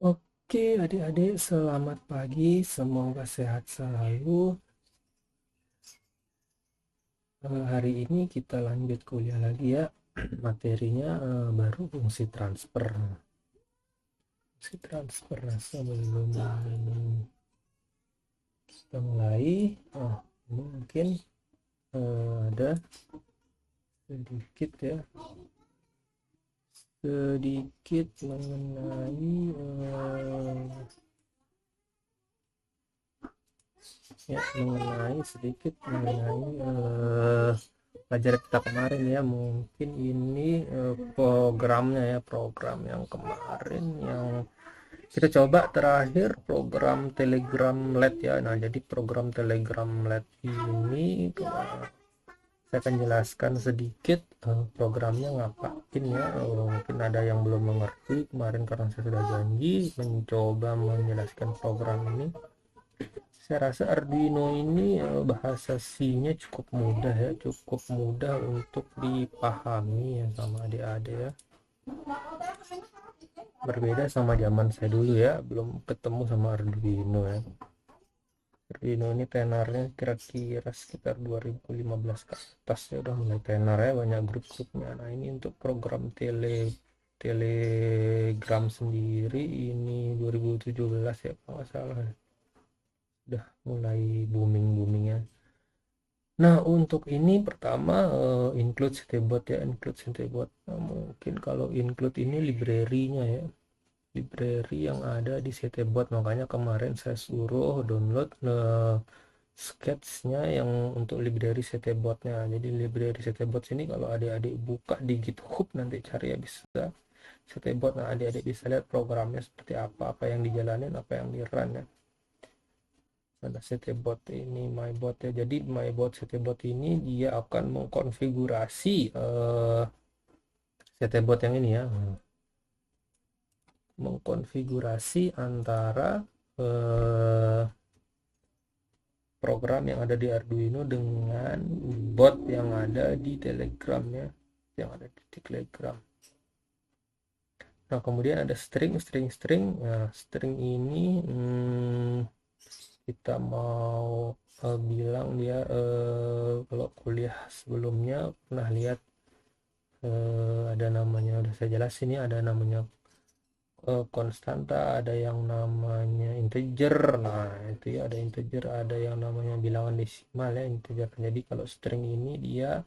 Oke, adik-adik, selamat pagi. Semoga sehat selalu. Hari ini kita lanjut kuliah lagi ya. Materinya baru fungsi transfer. Fungsi transfer. Nah, sebelum kita mulai, ini mungkin ada sedikit ya, sedikit mengenai sedikit mengenai pelajaran kita kemarin ya. Mungkin ini programnya ya, program yang kemarin yang kita coba terakhir, program Telegram LED ya. Nah, jadi program Telegram LED ini saya akan jelaskan sedikit programnya ngapain ya. Mungkin ada yang belum mengerti kemarin karena saya sudah janji mencoba menjelaskan program ini. Saya rasa Arduino ini bahasa C-nya cukup mudah ya, cukup mudah untuk dipahami ya sama adik-adik ya. Berbeda sama zaman saya dulu ya, belum ketemu sama Arduino ya. Arduino ini tenarnya kira-kira sekitar 2015 ke atas ya, udah mulai tenar ya, banyak grup-grupnya. Nah, ini untuk program Telegram sendiri ini 2017 ya kalau nggak salah, udah mulai booming-boomingnya. Nah, untuk ini pertama include ctbot ya, include ctbot. Nah, mungkin kalau include ini library-nya ya, library yang ada di ctbot. Makanya kemarin saya suruh download sketch-nya yang untuk library ctbot-nya. Jadi library ctbot ini kalau adik-adik buka di GitHub nanti cari ya, bisa ctbot. Nah, adik-adik bisa lihat programnya seperti apa, apa yang dijalanin, apa yang di run ya. Ada ctbot ini mybot ya. Jadi mybot ctbot ini dia akan mengkonfigurasi ctbot yang ini ya, mengkonfigurasi antara program yang ada di Arduino dengan bot yang ada di Telegram ya, yang ada di Telegram. Nah, kemudian ada string. Nah, string ini kita mau bilang dia, kalau kuliah sebelumnya pernah lihat ada namanya, udah saya jelasin ya, ada namanya konstanta, ada yang namanya integer. Nah, itu ya, ada integer, ada yang namanya bilangan desimal ya, integer. Jadi kalau string ini dia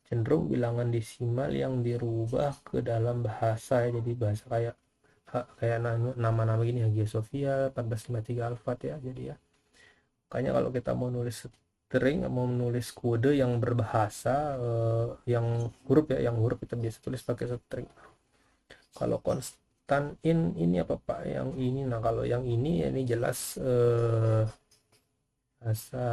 cenderung bilangan desimal yang dirubah ke dalam bahasa ya. Jadi bahasa kayak nama-nama gini, Hagia Sophia 1453 Alphard ya. Jadi ya, makanya kalau kita mau nulis string, mau menulis kode yang berbahasa, yang huruf ya, yang huruf kita biasa tulis pakai string. Kalau konstan ini apa Pak yang ini? Nah, kalau yang ini jelas bahasa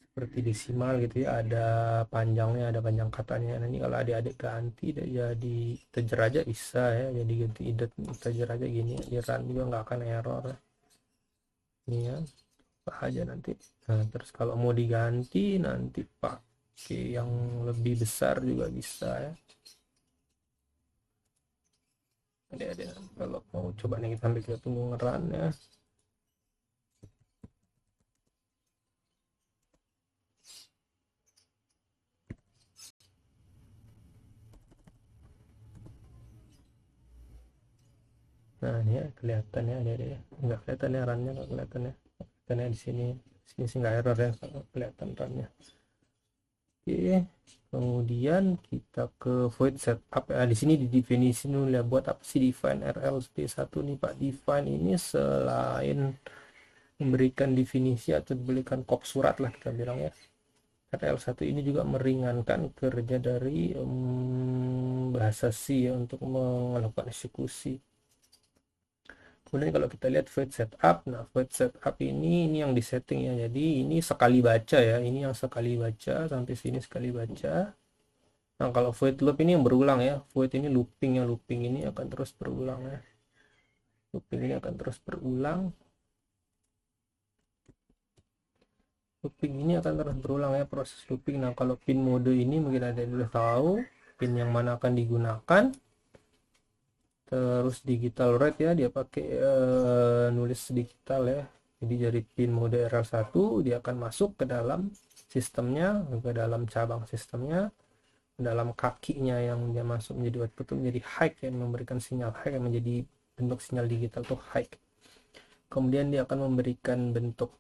seperti desimal gitu ya, ada panjangnya, ada panjang katanya. Nah, ini kalau adik-adik ganti jadi integer aja bisa ya, jadi ganti integer aja gini, di run juga nggak akan error ini ya, apa aja nanti. Nah, terus kalau mau diganti nanti pakai yang lebih besar juga bisa ya. Adik-adik kalau mau coba nih, sambil kita tunggu ngeran ya. Nah, ini ya kelihatan ya, ada ya, nggak kelihatan ya runnya, nggak kelihatan ya, kelihatannya di sini. Sini sih nggak error ya kalau kelihatan runnya. Oke, kemudian kita ke void setup. Di sini di definisi dulu ya, buat apa sih define RLP1 nih Pak? Define ini selain memberikan definisi atau diberikan kop surat lah kita bilang ya, RL1 ini juga meringankan kerja dari bahasa C ya, untuk melakukan eksekusi. Kemudian kalau kita lihat void setup, nah void setup ini yang disetting ya. Jadi ini sekali baca ya, ini yang sekali baca sampai sini, sekali baca. Nah, kalau void loop ini yang berulang ya, void ini looping ya, looping ini akan terus berulang ya, looping ini akan terus berulang, looping ini akan terus berulang ya, proses looping. Nah, kalau pin mode ini mungkin ada yang udah tahu pin yang mana akan digunakan. Terus digital write ya, dia pakai nulis digital ya. Jadi dari pin mode RL1 dia akan masuk ke dalam sistemnya, ke dalam cabang sistemnya, dalam kakinya yang dia masuk menjadi output itu menjadi high, yang memberikan sinyal high, yang menjadi bentuk sinyal digital tuh high. Kemudian dia akan memberikan bentuk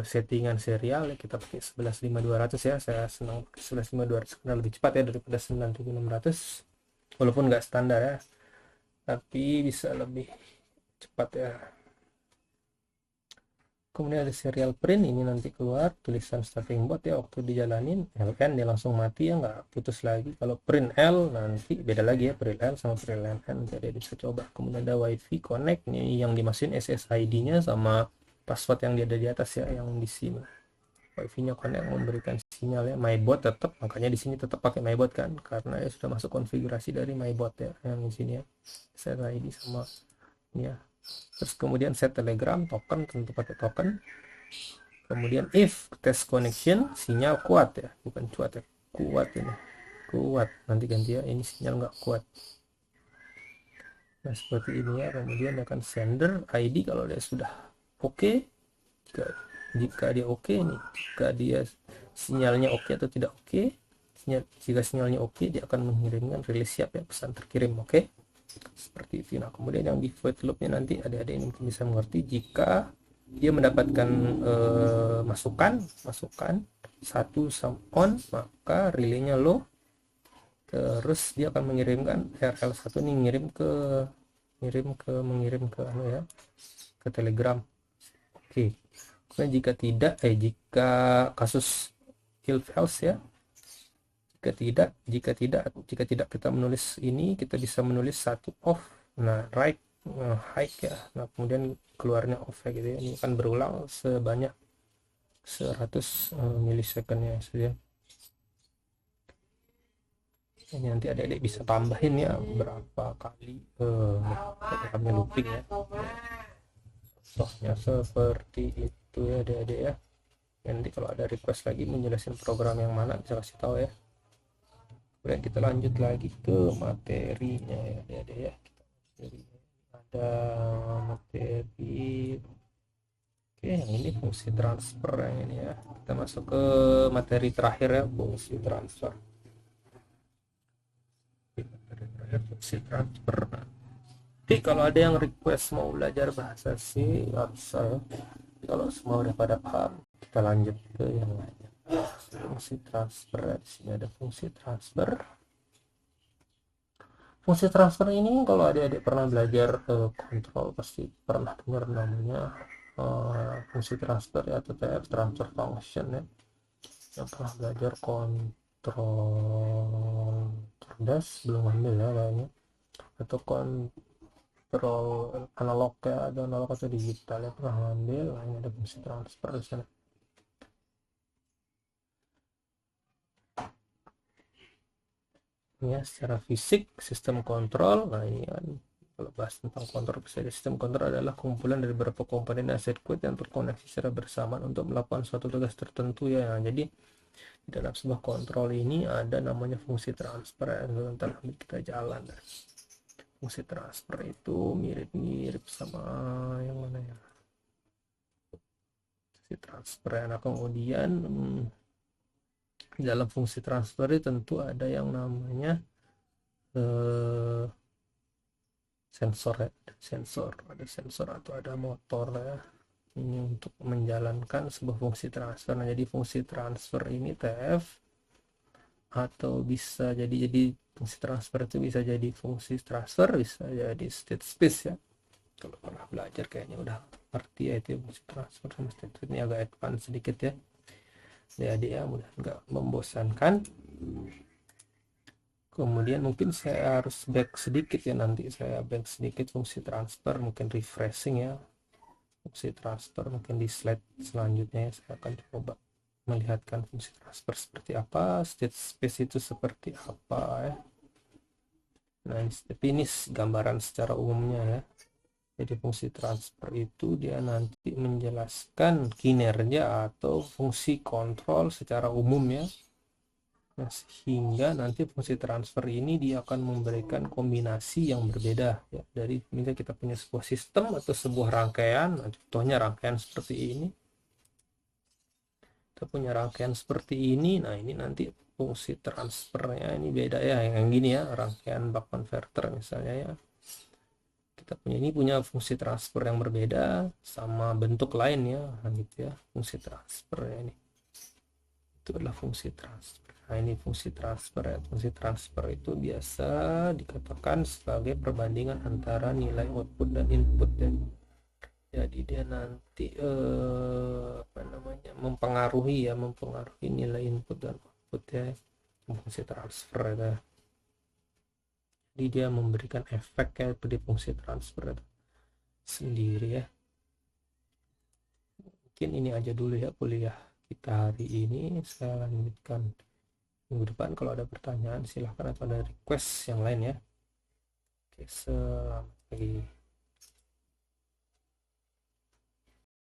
settingan serial ya, kita pakai 115200 ya, saya senang 115200 karena lebih cepat ya daripada 9600, walaupun nggak standar ya, tapi bisa lebih cepat ya. Kemudian ada serial print, ini nanti keluar tulisan starting board ya, waktu dijalanin LN dia langsung mati ya, nggak putus lagi. Kalau print L nanti beda lagi ya, print L sama print LN, jadi bisa coba. Kemudian ada wifi connect, ini yang dimasukin SSID nya sama password yang dia ada di atas ya, yang di sini wifi nya connect memberikan sinyal ya. MyBot tetap, makanya di sini tetap pakai MyBot kan, karena ya sudah masuk konfigurasi dari MyBot ya, yang di sini ya, SSID sama ini ya. Terus kemudian set telegram token, tentu pakai token. Kemudian if test connection, sinyal kuat ya, bukan cuat ya, kuat ini, kuat, nanti ganti ya, ini sinyal nggak kuat. Nah seperti ini ya. Kemudian akan sender ID kalau dia sudah oke, jika dia oke nih, jika dia sinyalnya oke atau tidak oke, jika sinyalnya oke dia akan mengirimkan rilis siap ya, pesan terkirim oke. Seperti itu. Nah kemudian yang di void loopnya nanti adik-adik ini mungkin bisa mengerti, jika dia mendapatkan masukan satu on, maka relaynya low, terus dia akan mengirimkan RL1 ini mengirim ke anu ya, ke telegram oke. Kemudian jika kasus else ya, jika tidak kita menulis ini, kita bisa menulis satu off, nah right high ya, nah kemudian keluarnya off ya gitu ya. Ini akan berulang sebanyak 100 milisecond ya saja. Ini nanti adik-adik bisa tambahin ya berapa kali kami looping ya, contohnya seperti itu ya adik-adik ya. Nanti kalau ada request lagi menjelaskan program yang mana bisa kasih tahu ya. Kemudian kita lanjut lagi ke materinya ya adik-adik ya. Ada materi, oke yang ini fungsi transfer yang ini ya. Kita masuk ke materi terakhir ya, fungsi transfer. Fungsi transfer. Jadi kalau ada yang request mau belajar bahasa C, nggak bisa ya. Kalau semua udah pada paham, kita lanjut ke yang lainnya. Fungsi transfer, di sini ada fungsi transfer. Fungsi transfer ini kalau adik-adik pernah belajar kontrol pasti pernah dengar namanya fungsi transfer ya, atau TF, transfer function ya. Yang pernah belajar kontrol cerdas belum ambil ya kayaknya, atau kontrol analog ya, ada analog atau digital ya pernah ambil. Nah, ini ada fungsi transfer di sana. Ya secara fisik sistem kontrol, nah ini kan kalau bahas tentang kontrol, sistem kontrol adalah kumpulan dari beberapa komponen dan sirkuit yang terkoneksi secara bersamaan untuk melakukan suatu tugas tertentu ya. Nah, jadi di dalam sebuah kontrol ini ada namanya fungsi transfer ya. Sebentar kita jalan. Fungsi transfer itu mirip-mirip sama yang mana ya, fungsi transfer ya. Nah kemudian dalam fungsi transfer itu tentu ada yang namanya sensor ya, ada sensor atau ada motor ya, ini untuk menjalankan sebuah fungsi transfer. Nah jadi fungsi transfer ini TF, atau bisa jadi fungsi transfer itu bisa jadi fungsi transfer, bisa jadi state space ya. Kalau pernah belajar kayaknya udah ngerti ya itu fungsi transfer sama state space, ini agak advance sedikit ya. Jadi ya mudah nggak membosankan. Kemudian mungkin saya harus back sedikit ya, nanti saya back sedikit fungsi transfer, mungkin refreshing ya fungsi transfer, mungkin di slide selanjutnya ya saya akan coba melihatkan fungsi transfer seperti apa, state space itu seperti apa ya. Nah ini gambaran secara umumnya ya. Jadi fungsi transfer itu dia nanti menjelaskan kinerja atau fungsi kontrol secara umum ya. Nah, sehingga nanti fungsi transfer ini dia akan memberikan kombinasi yang berbeda ya, dari misalnya kita punya sebuah sistem atau sebuah rangkaian. Nah, contohnya rangkaian seperti ini, kita punya rangkaian seperti ini. Nah, ini nanti fungsi transfernya ini beda ya, yang gini ya, rangkaian buck converter misalnya ya, kita punya fungsi transfer yang berbeda sama bentuk lain ya. Nah, gitu ya, fungsi transfer ya, ini itu adalah fungsi transfer. Nah, ini fungsi transfer ya. Fungsi transfer itu biasa dikatakan sebagai perbandingan antara nilai output dan input ya. Jadi dia nanti apa namanya, mempengaruhi nilai input dan output ya, fungsi transfer ya. Jadi dia memberikan efek ya di fungsi transfer itu sendiri ya. Mungkin ini aja dulu ya kuliah kita hari ini. Saya lanjutkan minggu depan. Kalau ada pertanyaan silahkan, atau ada request yang lain ya. Oke, selamat